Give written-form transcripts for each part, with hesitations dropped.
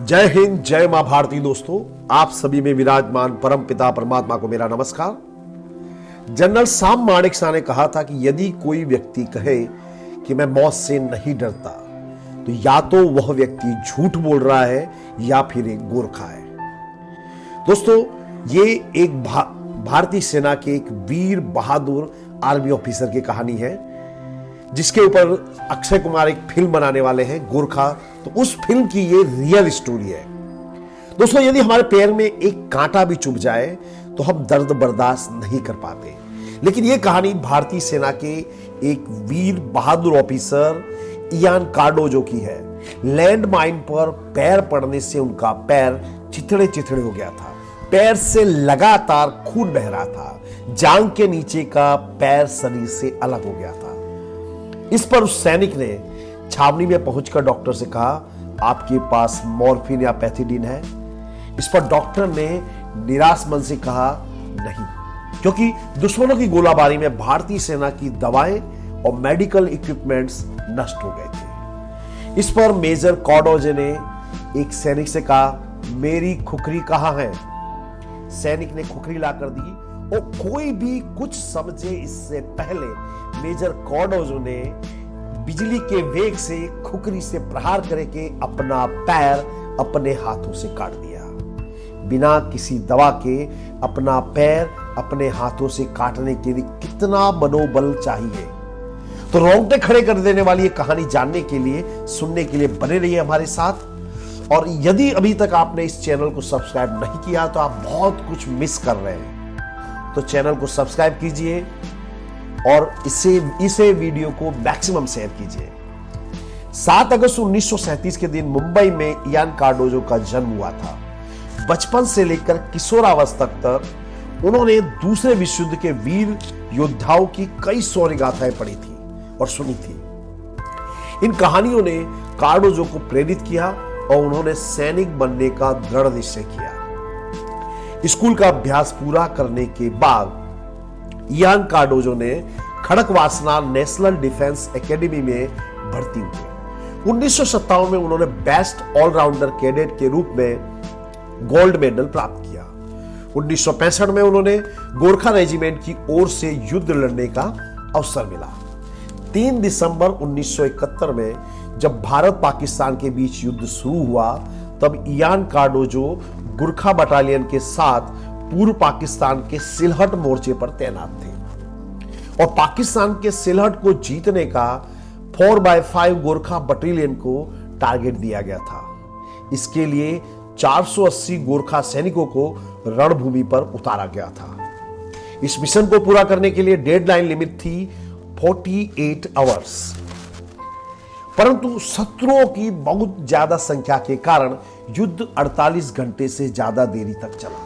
जय हिंद, जय मां भारती। दोस्तों, आप सभी में विराजमान परम पिता परमात्मा को मेरा नमस्कार। जनरल साम मानेकशॉ ने कहा था कि यदि कोई व्यक्ति कहे कि मैं मौत से नहीं डरता, तो या तो वह व्यक्ति झूठ बोल रहा है या फिर एक गोरखा है। दोस्तों, ये एक भारतीय सेना के एक वीर बहादुर आर्मी ऑफिसर की कहानी है, जिसके ऊपर अक्षय कुमार एक फिल्म बनाने वाले हैं, गोरखा। तो उस फिल्म की ये रियल स्टोरी है। दोस्तों, यदि हमारे पैर में एक कांटा भी चुभ जाए तो हम दर्द बर्दाश्त नहीं कर पाते, लेकिन ये कहानी भारतीय सेना के एक वीर बहादुर ऑफिसर इयान कार्डोजो की है। लैंड माइन पर पैर पड़ने से उनका पैर चिथड़े चिथड़े हो गया था। पैर से लगातार खून बह रहा था। जांग के नीचे का पैर शरीर से अलग हो गया था। इस पर उस सैनिक ने छावनी में पहुंचकर डॉक्टर से कहा, आपके पास मॉर्फिन या पैथिडीन है? इस पर डॉक्टर ने निराश मन से कहा, नहीं, क्योंकि दुश्मनों की गोलाबारी में भारतीय सेना की दवाएं और मेडिकल इक्विपमेंट्स नष्ट हो गए थे। इस पर मेजर कार्डोजो ने एक सैनिक से कहा, मेरी खुखरी कहां है? सैनिक ने खुखरी लाकर दी और कोई भी कुछ समझे इससे पहले मेजर कार्डोजो ने बिजली के वेग से खुखरी से प्रहार करके अपना पैर अपने हाथों से काट दिया। बिना किसी दवा के अपना पैर अपने हाथों से काटने के लिए कितना मनोबल चाहिए। तो रोंगटे खड़े कर देने वाली ये कहानी जानने के लिए, सुनने के लिए बने रहिए हमारे साथ। और यदि अभी तक आपने इस चैनल को सब्सक्राइब नहीं किया तो आप बहुत कुछ मिस कर रहे हैं। तो चैनल को सब्सक्राइब कीजिए और इसे वीडियो को मैक्सिमम शेयर कीजिए। 7 अगस्त 1937 के दिन मुंबई में इयान कार्डोजो का जन्म हुआ था। बचपन से लेकर किशोरावस्था तक उन्होंने दूसरे विश्व युद्ध के वीर योद्धाओं की कई शौर्य गाथाएं पढ़ी थी और सुनी थी। इन कहानियों ने कार्डोजो को प्रेरित किया और उन्होंने सैनिक बनने का दृढ़ निश्चय किया। स्कूल का अभ्यास पूरा करने के बाद इयान कार्डोजो ने खड़कवासला नेशनल डिफेंस एकेडमी में भर्ती हुए। 1957 में उन्होंने बेस्ट ऑलराउंडर कैडेट के रूप में गोल्ड मेडल प्राप्त किया। 1965 में उन्होंने गोरखा रेजिमेंट की ओर से युद्ध लड़ने का अवसर मिला। 3 दिसंबर 1971 में जब भारत पाकिस्तान के बीच युद्ध शुरू हुआ, तब इयान कार्डोजो गोरखा बटालियन के साथ पूर्व पाकिस्तान के सिलहट मोर्चे पर तैनात थे और पाकिस्तान के सिलहट को जीतने का 4x5 गोरखा बटालियन को टारगेट दिया गया था। इसके लिए 480 गोरखा सैनिकों को रणभूमि पर उतारा गया था। इस मिशन को पूरा करने के लिए डेडलाइन लिमिट थी 48 आवर्स, परंतु शत्रुओं की बहुत ज्यादा संख्या के कारण युद्ध 48 घंटे से ज्यादा देरी तक चला।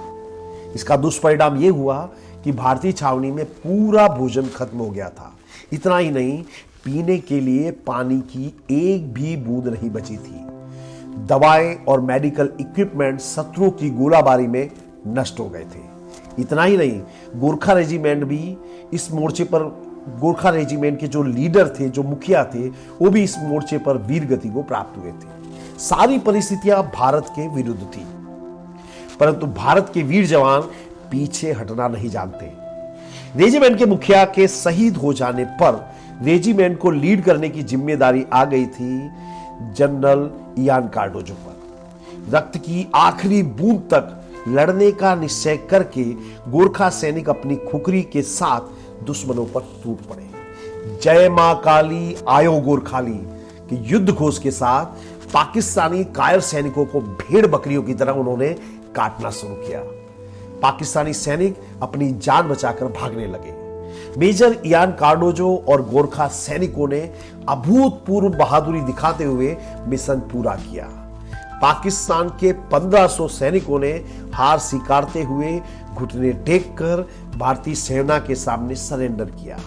इसका दुष्परिणाम यह हुआ कि भारतीय छावनी में पूरा भोजन खत्म हो गया था। इतना ही नहीं, पीने के लिए पानी की एक भी बूंद नहीं बची थी। दवाएं और मेडिकल इक्विपमेंट शत्रुओं की गोलाबारी में नष्ट हो गए थे। इतना ही नहीं, गोरखा रेजिमेंट भी इस मोर्चे पर, गोरखा रेजिमेंट के जो लीडर थे, जो मुखिया थे, वो भी इस मोर्चे पर वीर गति को प्राप्त हुए थे। सारी परिस्थितियां भारत के विरुद्ध थी, परंतु भारत के वीर जवान पीछे हटना नहीं जानते। रेजिमेंट के मुखिया के शहीद हो जाने पर रेजिमेंट को लीड करने की जिम्मेदारी आ गई थी जनरल इयान कार्डोजो पर। रक्त की आखिरी बूंद तक लड़ने का निश्चय करके गोरखा सैनिक अपनी खुखरी के साथ दुश्मनों पर टूट पड़े। जय मां काली आयो गोरखाली के युद्ध घोष के साथ पाकिस्तानी कायर सैनिकों को भेड़ बकरियों की तरह उन्होंने काटना शुरू किया। पाकिस्तानी सैनिक अपनी जान बचाकर भागने लगे। मेजर इयान कार्डोजो और गोरखा सैनिकों ने अभूतपूर्व बहादुरी दिखाते हुए मिशन पूरा किया। पाकिस्तान के 1500 सैनिकों ने हार स्वीकारते हुए घुटने टेककर भारतीय सेना के सामने सरेंडर किया।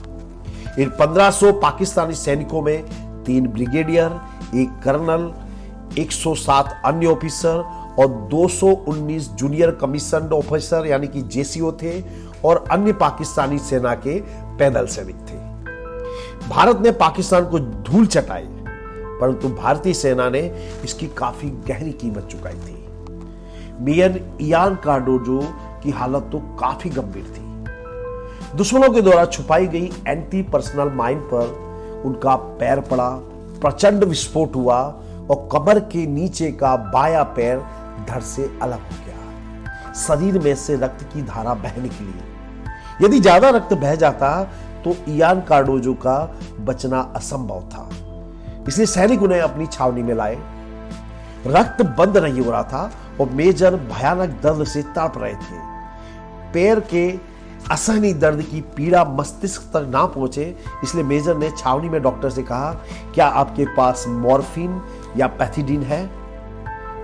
इन 1500 पाकिस्तानी सैनिकों में 3 ब्रिगेडियर, 1 कर्नल, 107 अन्य ऑफिसर और 219 जूनियर कमीशन्ड ऑफिसर यानी कि जेसीओ थे और अन्य पाकिस्तानी सेना के पैदल सैनिक थे। भारत ने पाकिस्तान को धूल चटाई, परंतु भारतीय सेना ने इसकी काफी गहरी कीमत चुकाई थी। मेजर इयान कार्डोजो की हालत तो काफी गंभीर थी। दुश्मनों के द्वारा छुपाई गई एंटी पर्सनल माइन पर उनका पैर पड़ा, प्रचंड विस्फोट हुआ और कमर के नीचे का बायां पैर धड़ से अलग हो गया। शरीर में से रक्त की धारा बहने के लिए यदि ज्यादा रक्त बह जाता तो इयान कार्डोजो का बचना असंभव था। इसलिए सैनिक उन्हें अपनी छावनी में लाए। रक्त बंद नहीं हो रहा था और मेजर भयानक दर्द से तड़प रहे थे। पैर के असहनीय दर्द की पीड़ा मस्तिष्क तक ना पहुंचे, इसलिए मेजर ने छावनी में डॉक्टर से कहा, क्या आपके पास मॉर्फिन या पैथिडीन है?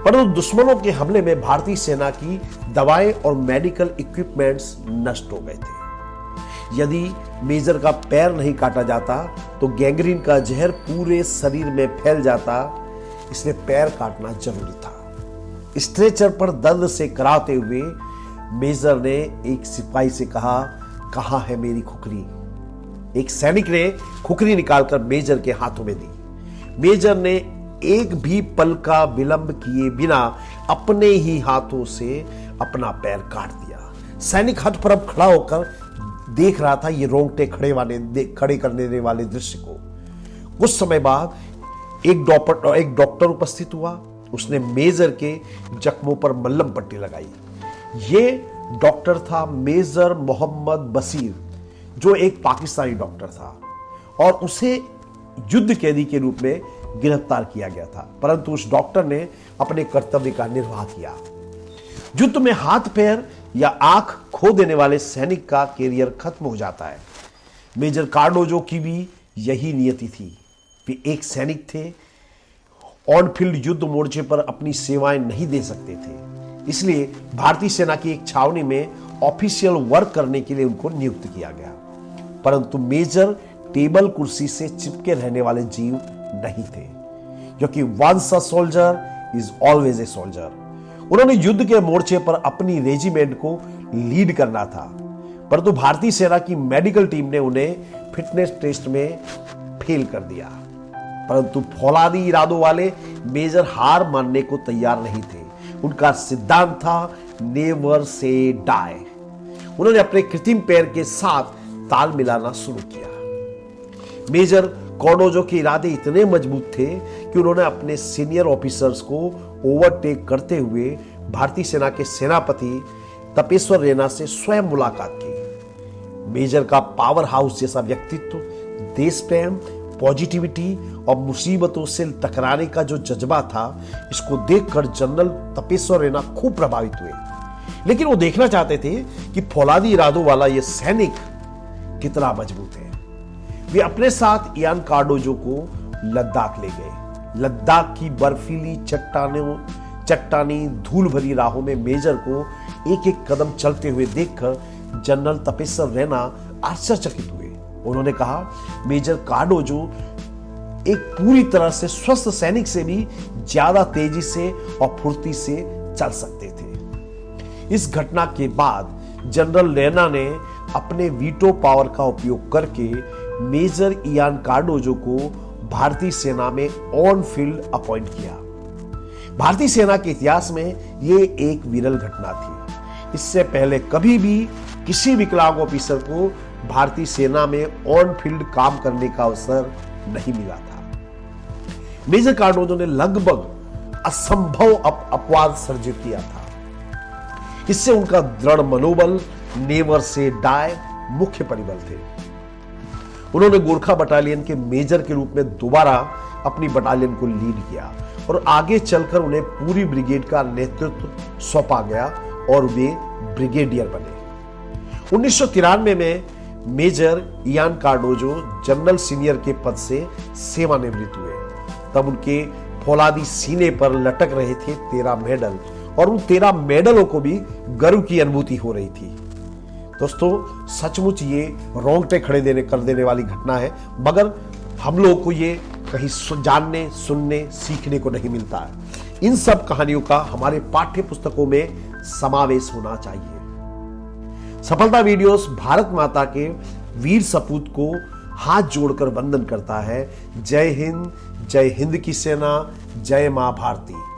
परंतु दुश्मनों के हमले में भारतीय सेना की दवाएं और मेडिकल इक्विपमेंट्स नष्ट हो गए थे। यदि मेजर का पैर नहीं काटा जाता तो गैंग्रीन का जहर पूरे शरीर में फैल जाता, इसलिए पैर काटना जरूरी था। स्ट्रेचर पर दर्द से कराते हुए मेजर ने एक सिपाही से कहा, कहां है मेरी खुकरी? एक सैनिक ने खुकरी निकालकर मेजर के हाथों में दी। मेजर ने एक भी पल का विलंब किए बिना अपने ही हाथों से अपना पैर काट दिया। सैनिक हठप्रभ खड़ा होकर देख रहा था ये रोंगटे खड़े करने वाले दृश्य को। कुछ समय बाद एक डॉक्टर उपस्थित हुआ। उसने मेजर के जख्मों पर मल्लम पट्टी लगाई। ये डॉक्टर था मेजर मोहम्मद बशीर, जो एक पाकिस्तानी डॉक्टर था और उसे युद्ध कैदी के रूप में गिरफ्तार किया गया था, परंतु उस डॉक्टर ने अपने कर्तव्य का निर्वाह किया। युद्ध में हाथ पैर या आंख खो देने वाले सैनिक का कैरियर खत्म हो जाता है। मेजर कार्डोजो की भी यही नियति थी। वे एक सैनिक थे, ऑन फील्ड युद्ध मोर्चे पर अपनी सेवाएं नहीं दे सकते थे, इसलिए भारतीय सेना की एक छावनी में ऑफिशियल वर्क करने के लिए उनको नियुक्त किया गया। परंतु मेजर टेबल कुर्सी से चिपके रहने वाले जीव नहीं थे, क्योंकि once a soldier is always a soldier. उन्होंने युद्ध के मोर्चे पर अपनी रेजिमेंट को लीड करना था, परंतु भारतीय सेना की मेडिकल टीम ने उन्हें फिटनेस टेस्ट में फेल कर दिया। परंतु फौलादी इरादों वाले मेजर हार मानने को तैयार नहीं थे। उनका सिद्धांत था नेवर से डाई। उन्होंने अपने कृत्रिम पैर के साथ ताल मिलाना शुरू किया। मेजर कार्डोजो के इरादे इतने मजबूत थे कि उन्होंने अपने सीनियर ऑफिसर्स को ओवरटेक करते हुए भारतीय सेना के सेनापति तपेश्वर रैना से स्वयं मुलाकात की। मेजर का पावर हाउस जैसा व्यक्तित्व, देश प्रेम, पॉजिटिविटी और मुसीबतों से टकराने का जो जज्बा था, इसको देखकर जनरल तपेश्वर रैना खूब प्रभावित हुए। लेकिन वो देखना चाहते थे कि फौलादी इरादों वाला ये सैनिक कितना मजबूत है। वे अपने साथ इयान कार्डोजो को लद्दाख ले गए। लद्दाख की बर्फीली चट्टानी धूल भरी राहों में मेजर को एक एक कदम चलते हुए देखकर जनरल तपेश्वर रैना आश्चर्यचकित हुए। उन्होंने कहा, मेजर कार्डोजो एक पूरी तरह से स्वस्थ सैनिक से भी ज्यादा तेजी से और फुर्ती से चल सकते थे। इस घटना के बाद जनरल रैना ने अपने वीटो पावर का उपयोग करके मेजर इयान कार्डोजो को भारतीय सेना में ऑन फील्ड अपॉइंट किया। भारतीय सेना के इतिहास में यह एक विरल घटना थी। इससे पहले कभी भी किसी विकलांग ऑफिसर को भारतीय सेना में ऑन फील्ड काम करने का अवसर नहीं मिला था। मेजर कार्डोजो ने लगभग असंभव अपवाद सर्जित किया था। इससे उनका दृढ़ मनोबल, नेवर से डाई मुख्य परिबल थे। उन्होंने गोरखा बटालियन के मेजर के रूप में दोबारा अपनी बटालियन को लीड किया और आगे चलकर उन्हें पूरी ब्रिगेड का नेतृत्व सौंपा गया और वे ब्रिगेडियर बने। 1993 में major Ian Cardozo general senior के पद से सेवानिवृत्त हुए। तब उनके फौलादी सीने पर लटक रहे थे 13 मेडल और उन 13 मेडलों को भी गर्व की अनुभूति हो रही थी। दोस्तों, सचमुच ये रोंगटे खड़े कर देने वाली घटना है, मगर हम लोगों को ये कहीं जानने, सुनने, सीखने को नहीं मिलता है। इन सब कहानियों का हमारे पाठ्य पुस्तकों में समावेश होना चाहिए। सफलता वीडियोस भारत माता के वीर सपूत को हाथ जोड़कर वंदन करता है। जय हिंद, जय हिंद की सेना, जय मां भारती।